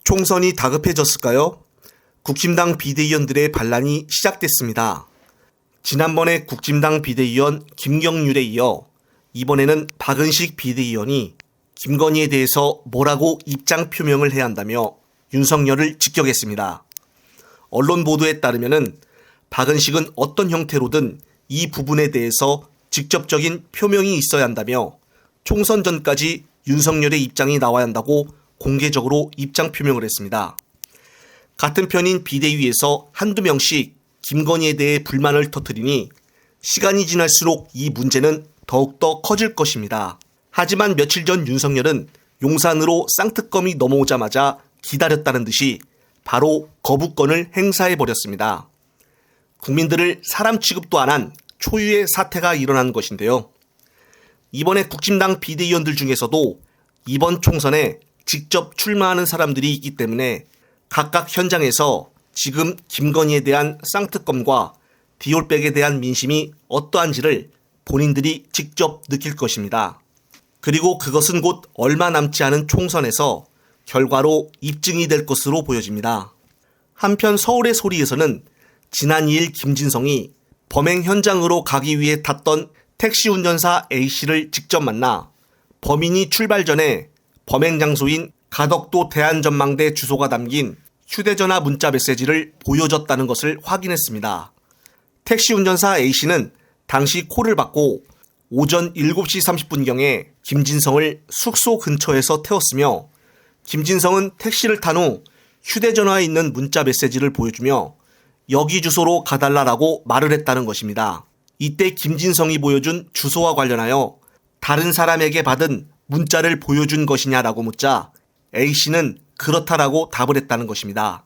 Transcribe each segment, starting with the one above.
총선이 다급해졌을까요? 국힘당 비대위원들의 반란이 시작됐습니다. 지난번에 국힘당 비대위원 김경률에 이어 이번에는 박은식 비대위원이 김건희에 대해서 뭐라고 입장 표명을 해야 한다며 윤석열을 직격했습니다. 언론 보도에 따르면 박은식은 어떤 형태로든 이 부분에 대해서 직접적인 표명이 있어야 한다며 총선 전까지 윤석열의 입장이 나와야 한다고 공개적으로 입장 표명을 했습니다. 같은 편인 비대위에서 한두 명씩 김건희에 대해 불만을 터뜨리니 시간이 지날수록 이 문제는 더욱더 커질 것입니다. 하지만 며칠 전 윤석열은 용산으로 쌍특검이 넘어오자마자 기다렸다는 듯이 바로 거부권을 행사해버렸습니다. 국민들을 사람 취급도 안 한 초유의 사태가 일어난 것인데요. 이번에 국힘당 비대위원들 중에서도 이번 총선에 직접 출마하는 사람들이 있기 때문에 각각 현장에서 지금 김건희에 대한 쌍특검과 디올백에 대한 민심이 어떠한지를 본인들이 직접 느낄 것입니다. 그리고 그것은 곧 얼마 남지 않은 총선에서 결과로 입증이 될 것으로 보여집니다. 한편 서울의 소리에서는 지난 2일 김진성이 범행 현장으로 가기 위해 탔던 택시 운전사 A씨를 직접 만나 범인이 출발 전에 범행 장소인 가덕도 대한전망대 주소가 담긴 휴대전화 문자 메시지를 보여줬다는 것을 확인했습니다. 택시 운전사 A씨는 당시 콜을 받고 오전 7시 30분경에 김진성을 숙소 근처에서 태웠으며 김진성은 택시를 탄 후 휴대전화에 있는 문자 메시지를 보여주며 여기 주소로 가달라라고 말을 했다는 것입니다. 이때 김진성이 보여준 주소와 관련하여 다른 사람에게 받은 문자를 보여준 것이냐라고 묻자 A씨는 그렇다라고 답을 했다는 것입니다.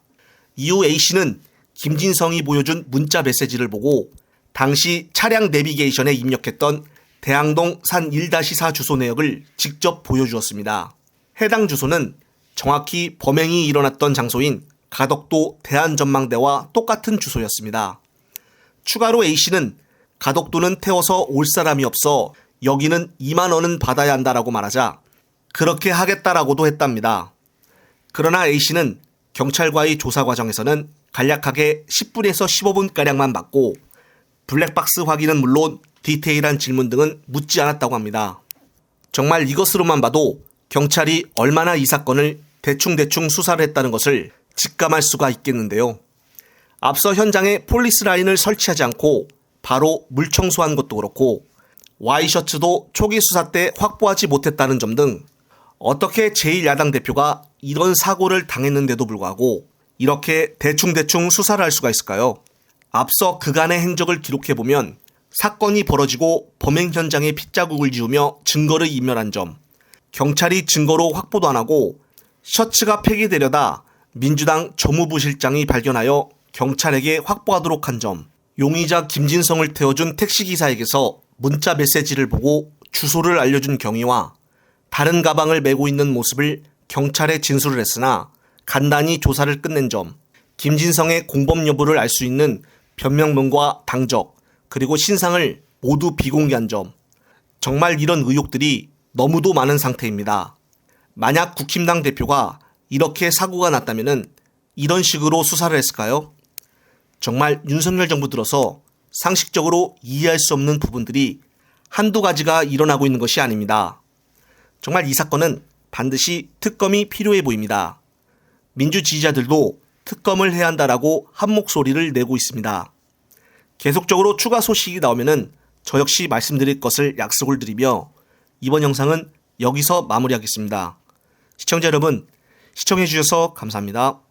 이후 A씨는 김진성이 보여준 문자 메시지를 보고 당시 차량 내비게이션에 입력했던 대항동 산 1-4 주소 내역을 직접 보여주었습니다. 해당 주소는 정확히 범행이 일어났던 장소인 가덕도 대한전망대와 똑같은 주소였습니다. 추가로 A씨는 가덕도는 태워서 올 사람이 없어 여기는 2만 원은 받아야 한다라고 말하자 그렇게 하겠다라고도 했답니다. 그러나 A씨는 경찰과의 조사 과정에서는 간략하게 10분에서 15분가량만 받고 블랙박스 확인은 물론 디테일한 질문 등은 묻지 않았다고 합니다. 정말 이것으로만 봐도 경찰이 얼마나 이 사건을 대충 수사를 했다는 것을 직감할 수가 있겠는데요. 앞서 현장에 폴리스 라인을 설치하지 않고 바로 물 청소한 것도 그렇고 와이셔츠도 초기 수사 때 확보하지 못했다는 점 등 어떻게 제1야당 대표가 이런 사고를 당했는데도 불구하고 이렇게 대충 수사를 할 수가 있을까요? 앞서 그간의 행적을 기록해보면 사건이 벌어지고 범행 현장에 핏자국을 지우며 증거를 인멸한 점, 경찰이 증거로 확보도 안 하고 셔츠가 폐기되려다 민주당 정무부실장이 발견하여 경찰에게 확보하도록 한 점, 용의자 김진성을 태워준 택시기사에게서 문자 메시지를 보고 주소를 알려준 경위와 다른 가방을 메고 있는 모습을 경찰에 진술을 했으나 간단히 조사를 끝낸 점, 김진성의 공범 여부를 알 수 있는 변명문과 당적, 그리고 신상을 모두 비공개한 점, 정말 이런 의혹들이 너무도 많은 상태입니다. 만약 국힘당 대표가 이렇게 사고가 났다면 이런 식으로 수사를 했을까요? 정말 윤석열 정부 들어서 상식적으로 이해할 수 없는 부분들이 한두 가지가 일어나고 있는 것이 아닙니다. 정말 이 사건은 반드시 특검이 필요해 보입니다. 민주 지지자들도 특검을 해야 한다라고 한 목소리를 내고 있습니다. 계속적으로 추가 소식이 나오면 저 역시 말씀드릴 것을 약속을 드리며 이번 영상은 여기서 마무리하겠습니다. 시청자 여러분, 시청해 주셔서 감사합니다.